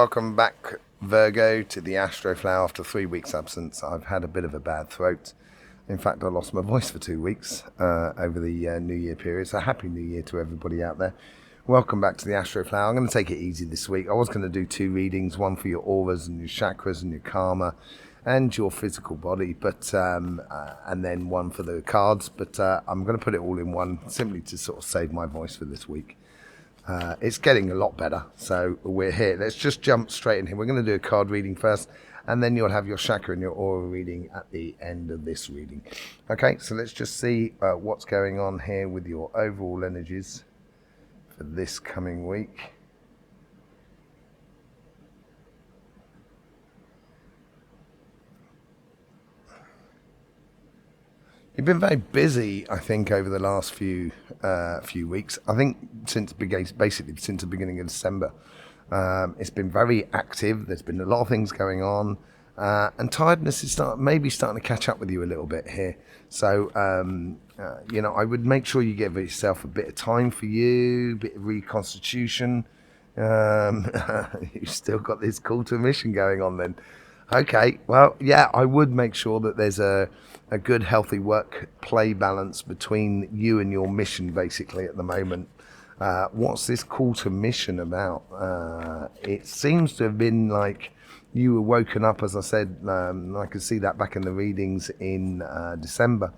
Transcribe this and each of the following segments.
welcome back, Virgo, to the Astroflower after 3 weeks absence. I've had a bit of a bad throat. In fact, I lost my voice for 2 weeks over the New Year period. So happy New Year to everybody out there. Welcome back to the Astroflower. I'm going to take it easy this week. I was going to do 2 readings, one for your auras and your chakras and your karma and your physical body, but and then one for the cards. But I'm going to put it all in one, simply to sort of save my voice for this week. It's getting a lot better, so we're here. Let's just jump straight in here. We're going to do a card reading first, and then you'll have your chakra and your aura reading at the end of this reading. Okay, so let's just see what's going on here with your overall energies for this coming week. You've been very busy, I think, over the last few weeks. I think since the beginning of December, it's been very active. There's been a lot of things going on, and tiredness is maybe starting to catch up with you a little bit here. So, I would make sure you give yourself a bit of time for you, a bit of reconstitution. You've still got this call to mission going on then. Okay, well, yeah, I would make sure that there's a good, healthy work-play balance between you and your mission, basically, at the moment. What's this call to mission about? It seems to have been like you were woken up, as I said. I could see that back in the readings in December.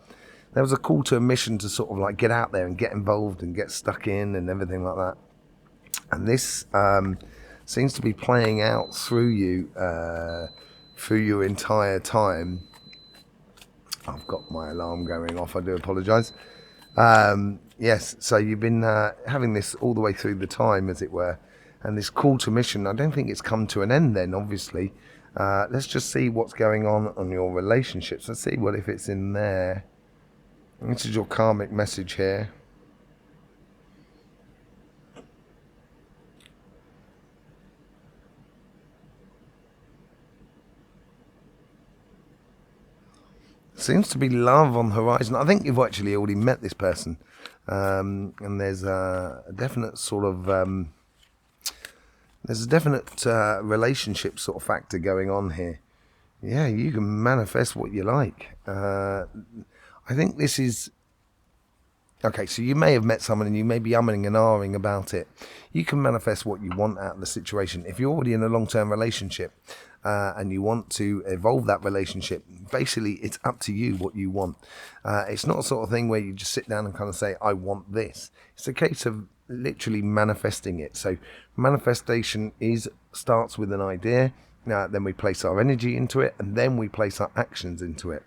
There was a call to a mission to sort of like get out there and get involved and get stuck in and everything like that. And this seems to be playing out through you through your entire time. I've got my alarm going off, I do apologise. Yes, so you've been having this all the way through the time, as it were, and this call to mission, I don't think it's come to an end then, obviously. Let's just see what's going on your relationships. Let's see if it's in there. This is your karmic message here. Seems to be love on the horizon. I think you've actually already met this person, and there's a definite sort of relationship sort of factor going on here. Yeah, you can manifest what you like. I think this is okay. So you may have met someone and you may be umming and ahhing about it. You can manifest what you want out of the situation. If you're already in a long-term relationship, and you want to evolve that relationship, basically it's up to you what you want. It's not a sort of thing where you just sit down and kind of say, I want this. It's a case of literally manifesting it. So manifestation starts with an idea. Then we place our energy into it, and then we place our actions into it.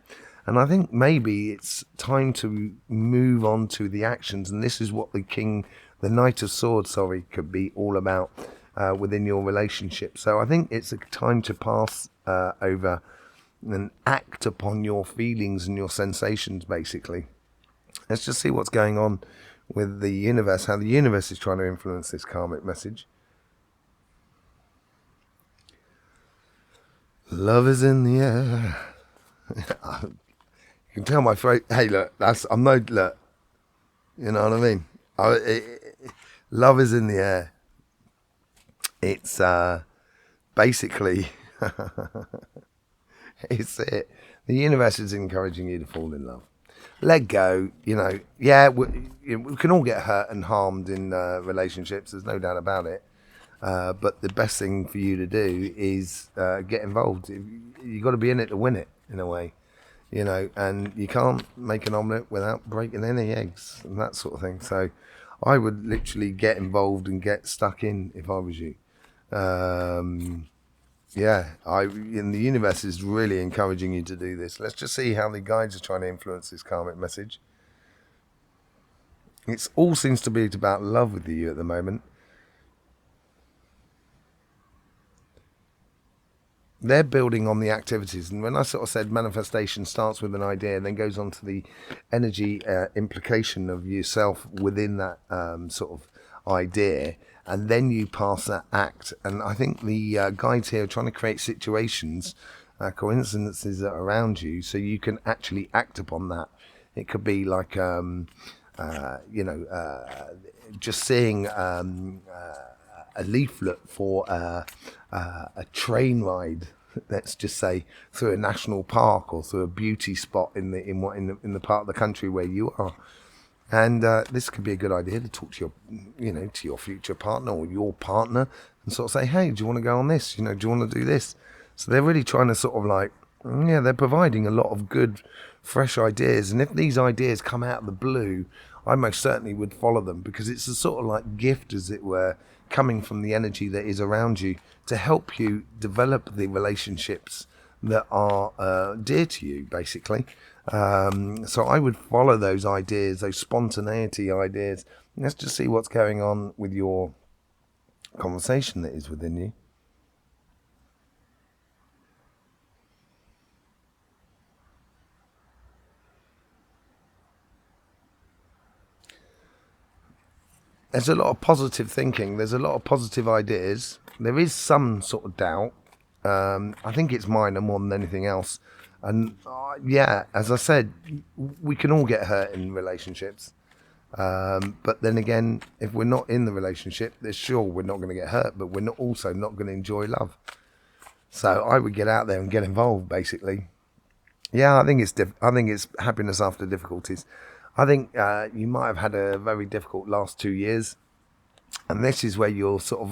And I think maybe it's time to move on to the actions, and this is what the Knight of Swords, could be all about. Within your relationship. So I think it's a time to pass over and act upon your feelings and your sensations, basically. Let's just see what's going on with the universe, how the universe is trying to influence this karmic message. Love is in the air. You can tell my throat. Hey, look, look. You know what I mean? Love is in the air. It's basically, it's it. The universe is encouraging you to fall in love. Let go, yeah, we can all get hurt and harmed in relationships, there's no doubt about it. But the best thing for you to do is get involved. You've got to be in it to win it, in a way. And you can't make an omelette without breaking any eggs and that sort of thing. So I would literally get involved and get stuck in if I was you. And the universe is really encouraging you to do this. Let's just see how the guides are trying to influence this karmic message. It all seems to be about love with you at the moment. They're building on the activities, and when I sort of said manifestation starts with an idea and then goes on to the energy implication of yourself within that sort of idea, and then you pass that act. And I think the guides here are trying to create situations, coincidences around you, so you can actually act upon that. It could be like just seeing a leaflet for a train ride, let's just say, through a national park or through a beauty spot in the part of the country where you are. And this could be a good idea to talk to your future partner or your partner and sort of say, hey, do you want to go on this? Do you want to do this? So they're really trying to sort of like, they're providing a lot of good, fresh ideas. And if these ideas come out of the blue, I most certainly would follow them, because it's a sort of like gift, as it were, coming from the energy that is around you to help you develop the relationships that are dear to you, basically. So I would follow those ideas, those spontaneity ideas. Let's just see what's going on with your conversation that is within you. There's a lot of positive thinking. There's a lot of positive ideas. There is some sort of doubt. I think it's minor more than anything else. And as I said, we can all get hurt in relationships. But then again, if we're not in the relationship, then sure, we're not going to get hurt, but we're also not going to enjoy love. So I would get out there and get involved, basically. Yeah, I think it's happiness after difficulties. I think you might have had a very difficult last 2 years, and this is where you're sort of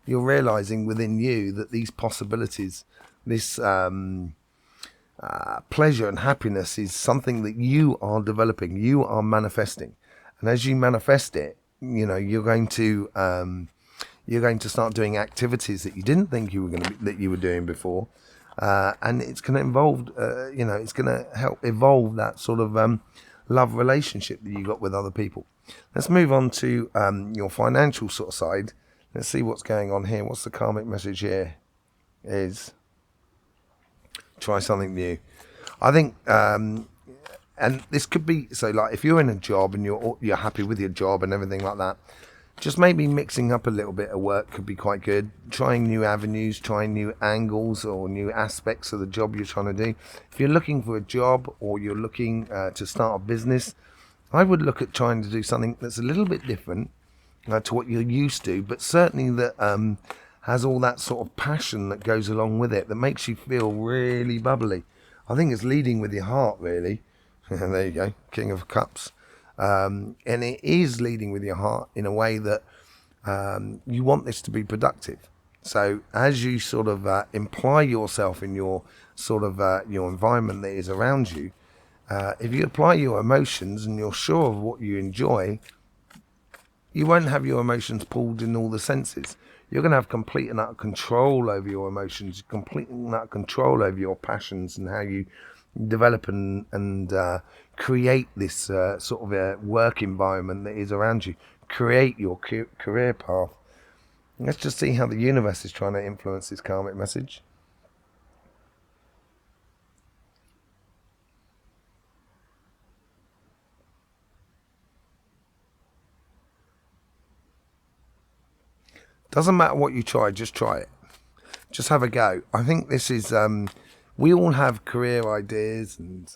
you're realizing within you that these possibilities, this pleasure and happiness is something that you are developing, you are manifesting, and as you manifest it, you're going to start doing activities that you didn't think that you were doing before, and it's going to involve, it's going to help evolve that sort of love relationship that you got with other people. Let's move on to your financial sort of side. Let's see what's going on here. What's the karmic message here? Is try something new. I think, and this could be, so like if you're in a job and you're happy with your job and everything like that, just maybe mixing up a little bit of work could be quite good. Trying new avenues, trying new angles or new aspects of the job you're trying to do. If you're looking for a job or you're looking to start a business, I would look at trying to do something that's a little bit different to what you're used to, but certainly that has all that sort of passion that goes along with it, that makes you feel really bubbly. I think it's leading with your heart, really. There you go, King of Cups. And it is leading with your heart in a way that you want this to be productive. So as you sort of imply yourself in your sort of your environment that is around you, if you apply your emotions and you're sure of what you enjoy, you won't have your emotions pulled in all the senses. You're going to have complete and utter control over your emotions, complete and utter control over your passions and how you develop and create this sort of a work environment that is around you. Create your career path. Let's just see how the universe is trying to influence this karmic message. Doesn't matter what you try, just try it. Just have a go. I think this is, we all have career ideas and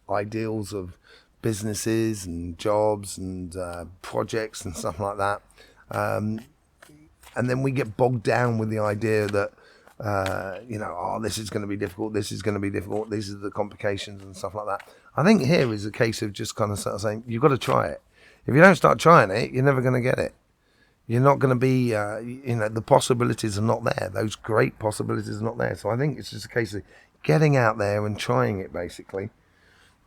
ideals of businesses and jobs and projects and stuff like that. And then we get bogged down with the idea that, this is going to be difficult, this is going to be difficult, these are the complications and stuff like that. I think here is a case of just kind of sort of saying, you've got to try it. If you don't start trying it, you're never going to get it. You're not going to be, the possibilities are not there. Those great possibilities are not there. So I think it's just a case of getting out there and trying it, basically.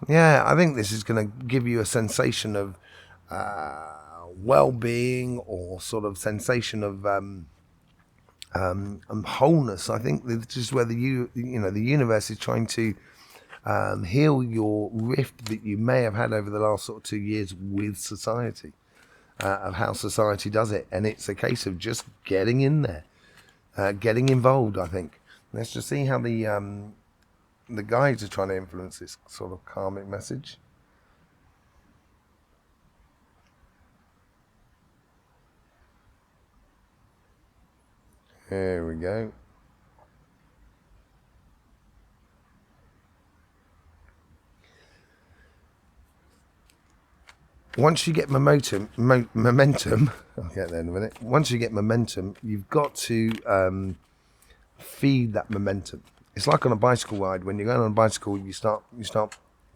Yeah, I think this is going to give you a sensation of well-being or sort of sensation of wholeness. I think this is where the universe is trying to heal your rift that you may have had over the last sort of 2 years with society. Of how society does it, and it's a case of just getting in there, getting involved. I think. Let's just see how the guides are trying to influence this sort of karmic message. Here we go. once you get momentum, I'll get there in a minute. Once you get momentum, you've got to feed that momentum. It's like on a bicycle ride. When you're going on a bicycle, you start.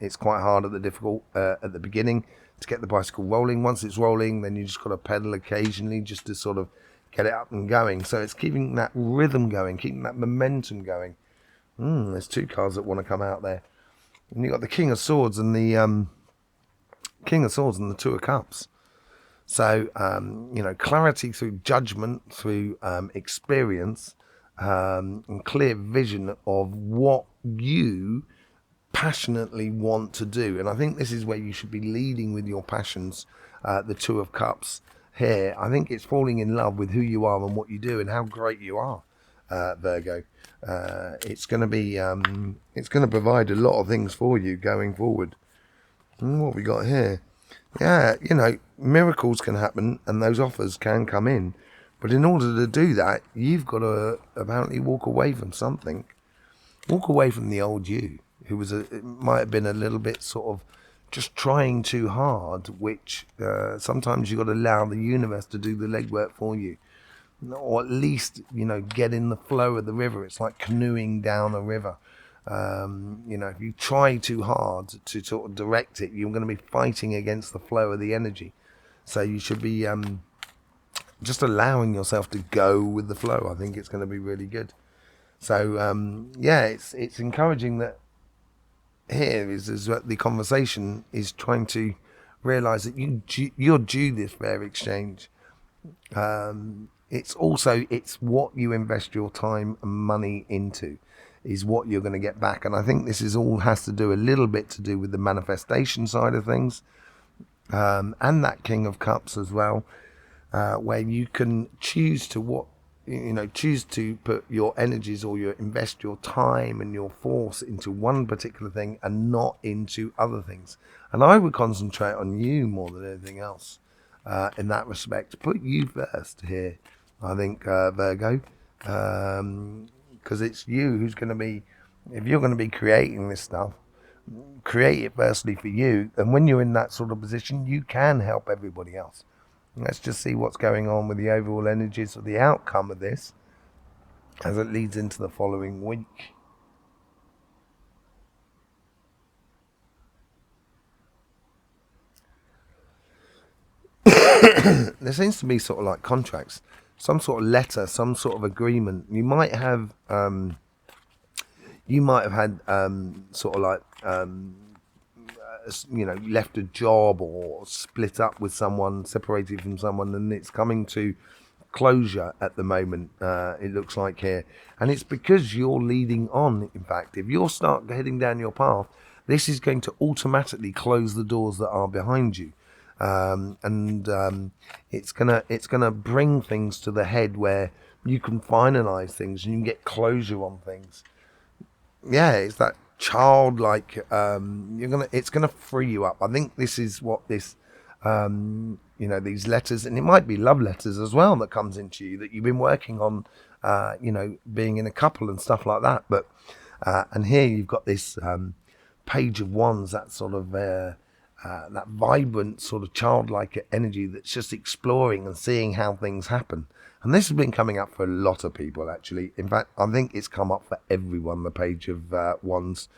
It's quite hard at the beginning to get the bicycle rolling. Once it's rolling, then you just got to pedal occasionally just to sort of get it up and going. So it's keeping that rhythm going, keeping that momentum going. There's two cards that want to come out there, and you got the King of Swords and the Two of Cups. So clarity through judgment, through experience, and clear vision of what you passionately want to do. And I think this is where you should be leading with your passions. The Two of Cups here, I think it's falling in love with who you are and what you do and how great you are, Virgo. It's going to provide a lot of things for you going forward. What we got here? Yeah, miracles can happen and those offers can come in. But in order to do that, you've got to apparently walk away from something. Walk away from the old you, who might have been a little bit sort of just trying too hard, which sometimes you've got to allow the universe to do the legwork for you. Or at least, get in the flow of the river. It's like canoeing down a river. If you try too hard to sort of direct it, you're going to be fighting against the flow of the energy. So you should be just allowing yourself to go with the flow. I think it's going to be really good. So it's encouraging that here is that the conversation is trying to realize that you're due this fair exchange. It's what you invest your time and money into is what you're going to get back. And I think this is all has to do a little bit to do with the manifestation side of things, and that King of Cups as well, where you can choose to put your energies or invest your time and your force into one particular thing and not into other things. And I would concentrate on you more than anything else in that respect. Put you first here, I think, Virgo, because it's you who's going to be, if you're going to be creating this stuff, create it firstly for you. And when you're in that sort of position, you can help everybody else. Let's just see what's going on with the overall energies or the outcome of this as it leads into the following week. There seems to be sort of like contracts, some sort of letter, some sort of agreement. You might have had sort of like left a job or split up with someone, separated from someone, and it's coming to closure at the moment, it looks like here. And it's because you're leading on. In fact, if you'll start heading down your path, this is going to automatically close the doors that are behind you. It's gonna bring things to the head where you can finalize things and you can get closure on things. Yeah, it's that childlike. It's gonna free you up. I think this is what this, these letters, and it might be love letters as well that comes into you that you've been working on, being in a couple and stuff like that. But and here you've got this Page of Wands, that sort of that vibrant sort of childlike energy that's just exploring and seeing how things happen. And this has been coming up for a lot of people, actually. In fact, I think it's come up for everyone, the Page of Wands.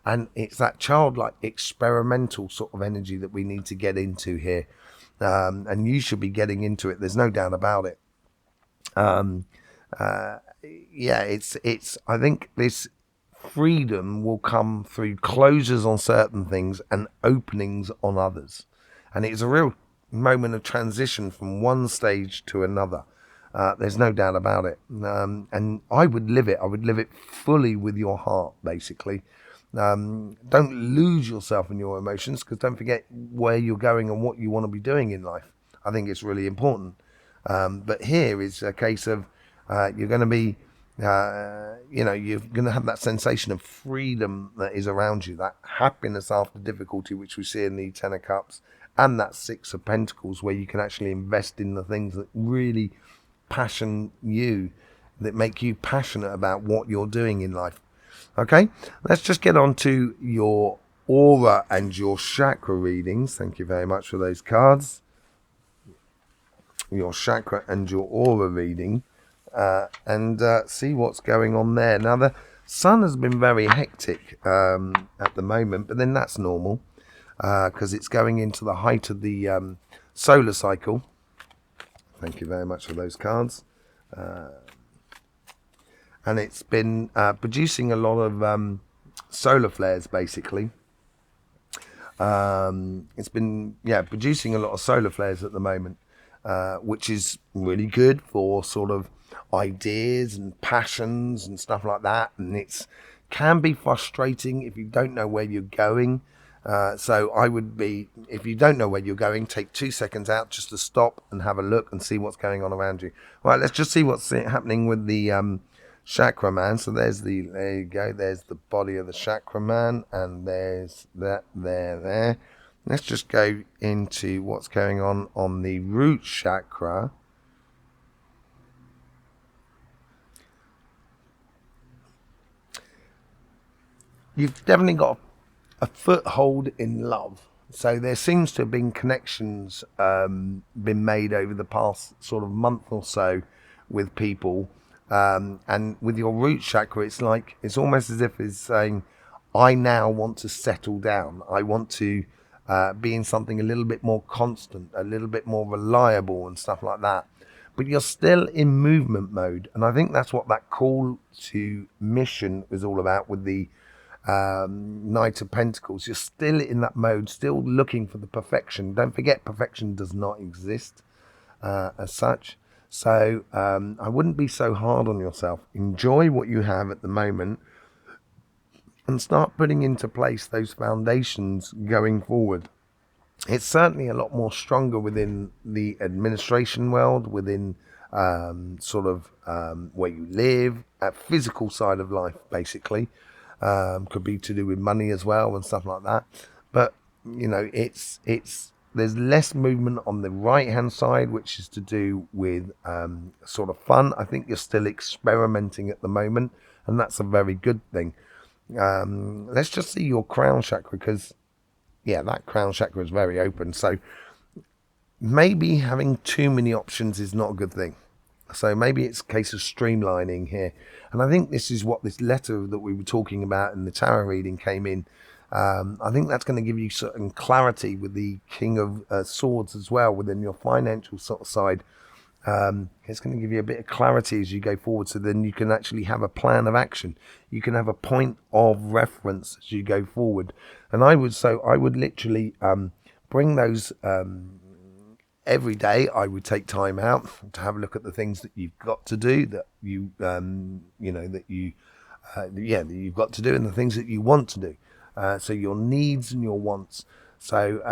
And it's that childlike experimental sort of energy that we need to get into here. And you should be getting into it. There's no doubt about it. It's I think this freedom will come through closures on certain things and openings on others. And it's a real moment of transition from one stage to another. There's no doubt about it. And I would live it. I would live it fully with your heart, basically. Don't lose yourself in your emotions, because don't forget where you're going and what you want to be doing in life. I think it's really important. But here is a case of you're going to be, you're going to have that sensation of freedom that is around you, that happiness after difficulty, which we see in the Ten of Cups, and that Six of Pentacles, where you can actually invest in the things that really passion you, that make you passionate about what you're doing in life. Okay, let's just get on to your aura and your chakra readings. Thank you very much for those cards. Your chakra and your aura reading, and see what's going on there. Now, the sun has been very hectic at the moment, but then that's normal because it's going into the height of the solar cycle. Thank you very much for those cards. And it's been producing a lot of solar flares, basically. It's been producing a lot of solar flares at the moment, which is really good for sort of ideas and passions and stuff like that. And it's can be frustrating if you don't know where you're going. So I would be, if you don't know where you're going, take 2 seconds out just to stop and have a look and see what's going on around you. Right, let's just see what's happening with the chakra man. So there you go, there's the body of the chakra man, and there's that there. Let's just go into what's going on the root chakra. You've definitely got a foothold in love. So there seems to have been connections been made over the past sort of month or so with people. And with your root chakra, it's almost as if it's saying, I now want to settle down. I want to be in something a little bit more constant, a little bit more reliable and stuff like that. But you're still in movement mode. And I think that's what that call to mission is all about with the Knight of Pentacles. You're still in that mode, still looking for the perfection. Don't forget, perfection does not exist as such. So I wouldn't be so hard on yourself. Enjoy what you have at the moment and start putting into place those foundations going forward. It's certainly a lot more stronger within the administration world, within sort of where you live, at physical side of life, basically. Could be to do with money as well and stuff like that. But, you know, there's less movement on the right hand side, which is to do with sort of fun. I think you're still experimenting at the moment, and that's a very good thing. Let's just see your crown chakra, because that crown chakra is very open. So maybe having too many options is not a good thing. So maybe it's a case of streamlining here. And I think this is what this letter that we were talking about in the tarot reading came in. I think that's going to give you certain clarity with the King of Swords as well within your financial sort of side. It's going to give you a bit of clarity as you go forward, so then you can actually have a plan of action. You can have a point of reference as you go forward. And I would literally bring those every day. I would take time out to have a look at the things that you've got to do, that you've got to do, and the things that you want to do. So your needs and your wants. So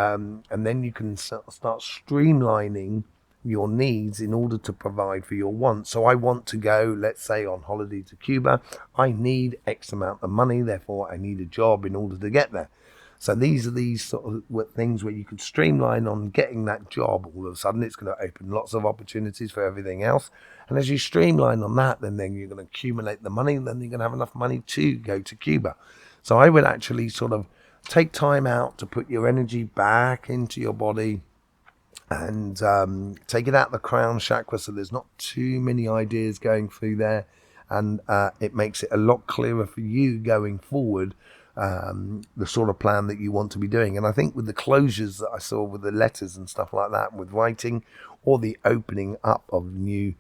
and then you can start streamlining your needs in order to provide for your wants. So I want to go, let's say, on holiday to Cuba. I need X amount of money, therefore I need a job in order to get there. So these are these sort of things where you could streamline on getting that job. All of a sudden it's going to open lots of opportunities for everything else. And as you streamline on that, then you're going to accumulate the money, and then you're going to have enough money to go to Cuba. So I would actually sort of take time out to put your energy back into your body, and take it out the crown chakra, so there's not too many ideas going through there, and it makes it a lot clearer for you going forward, the sort of plan that you want to be doing. And I think with the closures that I saw with the letters and stuff like that, with writing, or the opening up of new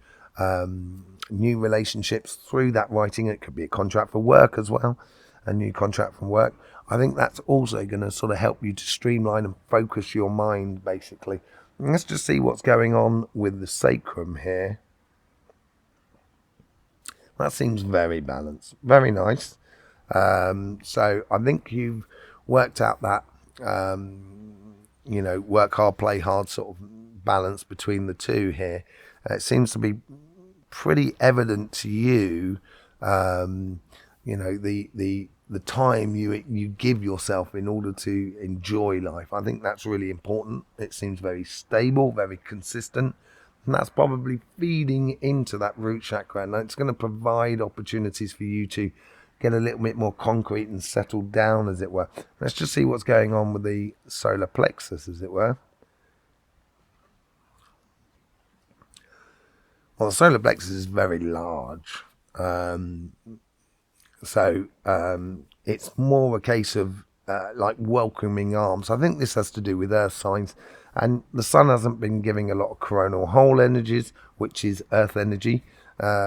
relationships through that writing, it could be a contract for work as well, a new contract from work. I think that's also going to sort of help you to streamline and focus your mind, basically. Let's just see what's going on with the sacrum here. That seems very balanced, very nice. So I think you've worked out that, work hard, play hard sort of balance between the two here. It seems to be pretty evident to you, the time you give yourself in order to enjoy life. I think that's really important. It seems very stable, very consistent, and that's probably feeding into that root chakra, and it's going to provide opportunities for you to get a little bit more concrete and settled down, as it were. Let's just see what's going on with the solar plexus, as it were. Well, the solar plexus is very large. It's more a case of like welcoming arms. I think this has to do with earth signs, and the sun hasn't been giving a lot of coronal hole energies, which is earth energy,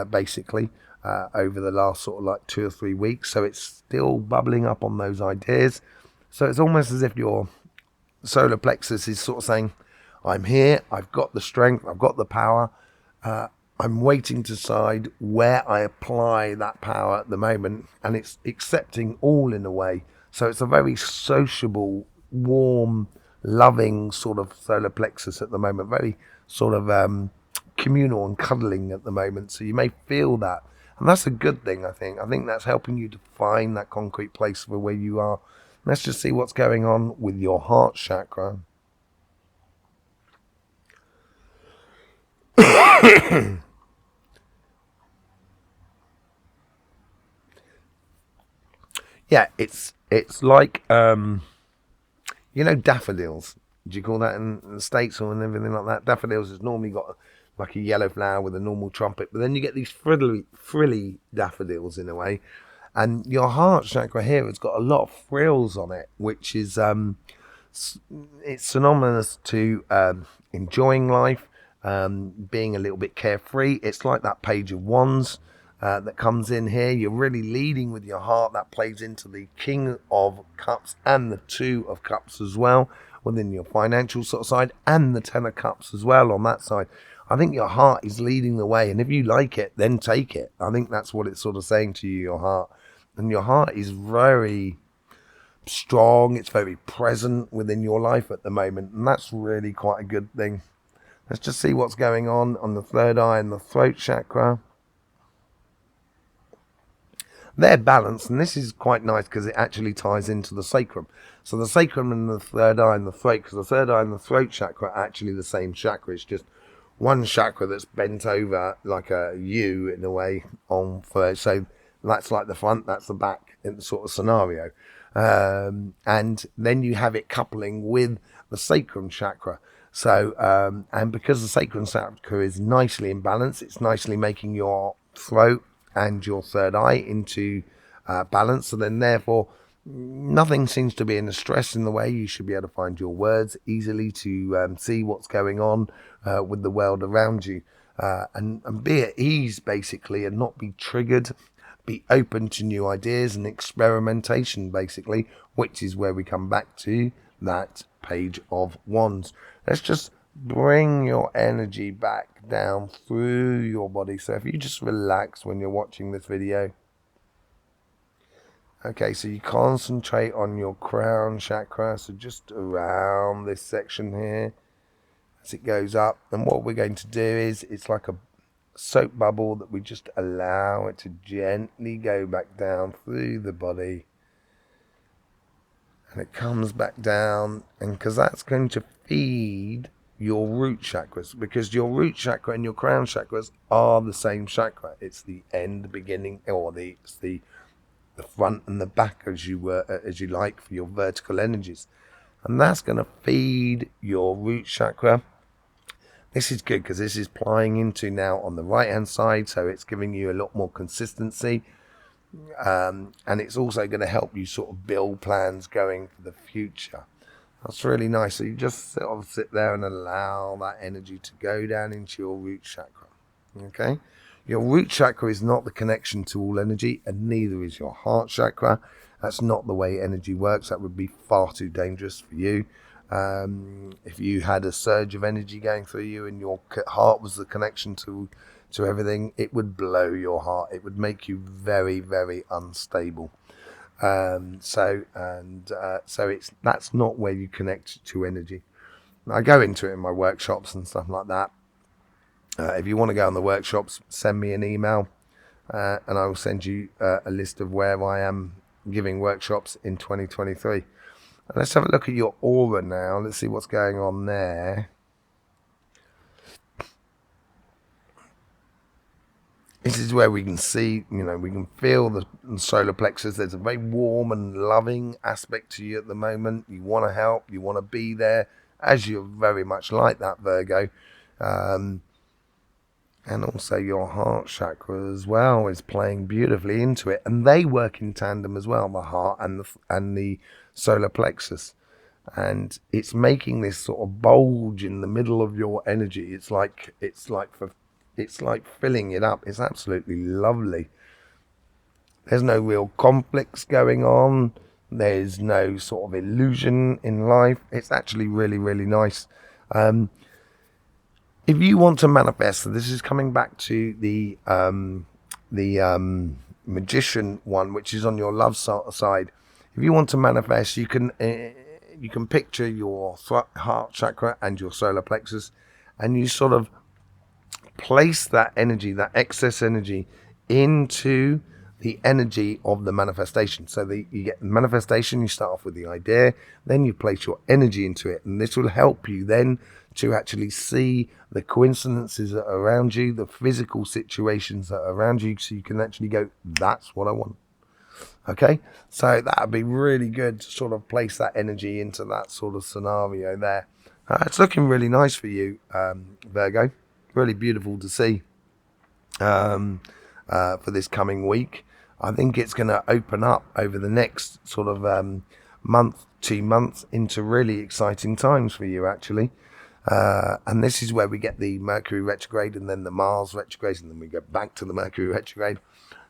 basically, over the last sort of like 2 or 3 weeks. So it's still bubbling up on those ideas. So it's almost as if your solar plexus is sort of saying, I'm here, I've got the strength, I've got the power, I'm waiting to decide where I apply that power at the moment, and it's accepting all in a way. So it's a very sociable, warm, loving sort of solar plexus at the moment, very sort of communal and cuddling at the moment. So you may feel that, and that's a good thing. I think that's helping you to find that concrete place for where you are. Let's just see what's going on with your heart chakra. Yeah, it's like daffodils. Do you call that in the States or and everything like that? Daffodils has normally got like a yellow flower with a normal trumpet, but then you get these frilly daffodils in a way. And your heart chakra here has got a lot of frills on it, which is it's synonymous to enjoying life, being a little bit carefree. It's like that page of wands that comes in here. You're really leading with your heart. That plays into the King of Cups and the Two of Cups as well, within your financial sort of side, and the Ten of Cups as well on that side. I think your heart is leading the way, and if you like it, then take it. I think that's what it's sort of saying to you, your heart. And your heart is very strong. It's very present within your life at the moment, and that's really quite a good thing. Let's just see what's going on the third eye and the throat chakra. They're balanced, and this is quite nice because it actually ties into the sacrum. So the sacrum and the third eye and the throat, because the third eye and the throat chakra are actually the same chakra. It's just one chakra that's bent over like a U in a way on for. So that's like the front, that's the back in the sort of scenario. And then you have it coupling with the sacrum chakra. So, and because the sacrum chakra is nicely in balance, it's nicely making your throat and your third eye into balance. So then therefore, nothing seems to be in a stress in the way. You should be able to find your words easily to see what's going on with the world around you. And be at ease, basically, and not be triggered. Be open to new ideas and experimentation, basically, which is where we come back to that page of wands. Let's just bring your energy back down through your body. So if you just relax when you're watching this video. Okay, so you concentrate on your crown chakra, so just around this section here as it goes up. And what we're going to do is, it's like a soap bubble that we just allow it to gently go back down through the body, and it comes back down, and because that's going to feed your root chakras, because your root chakra and your crown chakras are the same chakra. It's the end, the beginning, or it's the front and the back, as you like, for your vertical energies, and that's going to feed your root chakra. This is good because this is plying into now on the right hand side, so it's giving you a lot more consistency, and it's also going to help you sort of build plans going for the future. That's really nice. So you just sort of sit there and allow that energy to go down into your root chakra. Okay, your root chakra is not the connection to all energy, and neither is your heart chakra. That's not the way energy works. That would be far too dangerous for you. If you had a surge of energy going through you and your heart was the connection to everything, it would blow your heart. It would make you very, very unstable. So that's not where you connect to energy. I go into it in my workshops and stuff like that. If you want to go on the workshops, send me an email, and I will send you a list of where I am giving workshops in 2023. And let's have a look at your aura now. Let's see what's going on there. This is where we can see, we can feel the solar plexus. There's a very warm and loving aspect to you at the moment. You want to help, you want to be there, as you're very much like that, Virgo. And also your heart chakra as well is playing beautifully into it. And they work in tandem as well, the heart and the solar plexus. And it's making this sort of bulge in the middle of your energy. It's like filling it up. It's absolutely lovely. There's no real conflicts going on. There's no sort of illusion in life. It's actually really, really nice. If you want to manifest, so this is coming back to the magician one, which is on your love side. If you want to manifest, you can picture your heart chakra and your solar plexus, and you sort of place that energy, that excess energy, into the energy of the manifestation. So you get the manifestation, you start off with the idea, then you place your energy into it, and this will help you then to actually see the coincidences that are around you, the physical situations that are around you, so you can actually go, that's what I want. Okay, so that would be really good to sort of place that energy into that sort of scenario there. It's looking really nice for you, Virgo. Really beautiful to see for this coming week. I think it's going to open up over the next sort of month, 2 months, into really exciting times for you, actually. And this is where we get the Mercury retrograde and then the Mars retrograde, and then we go back to the Mercury retrograde.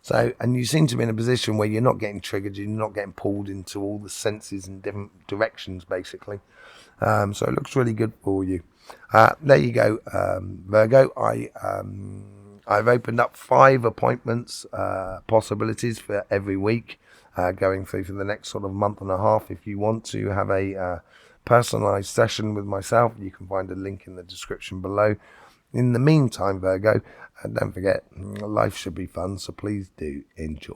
So, and you seem to be in a position where you're not getting triggered, you're not getting pulled into all the senses in different directions, basically. So it looks really good for you. There you go, Virgo. I've opened up 5 appointments, possibilities for every week, going through for the next sort of month and a half. If you want to have a personalized session with myself, you can find a link in the description below. In the meantime, Virgo, don't forget, life should be fun, so please do enjoy.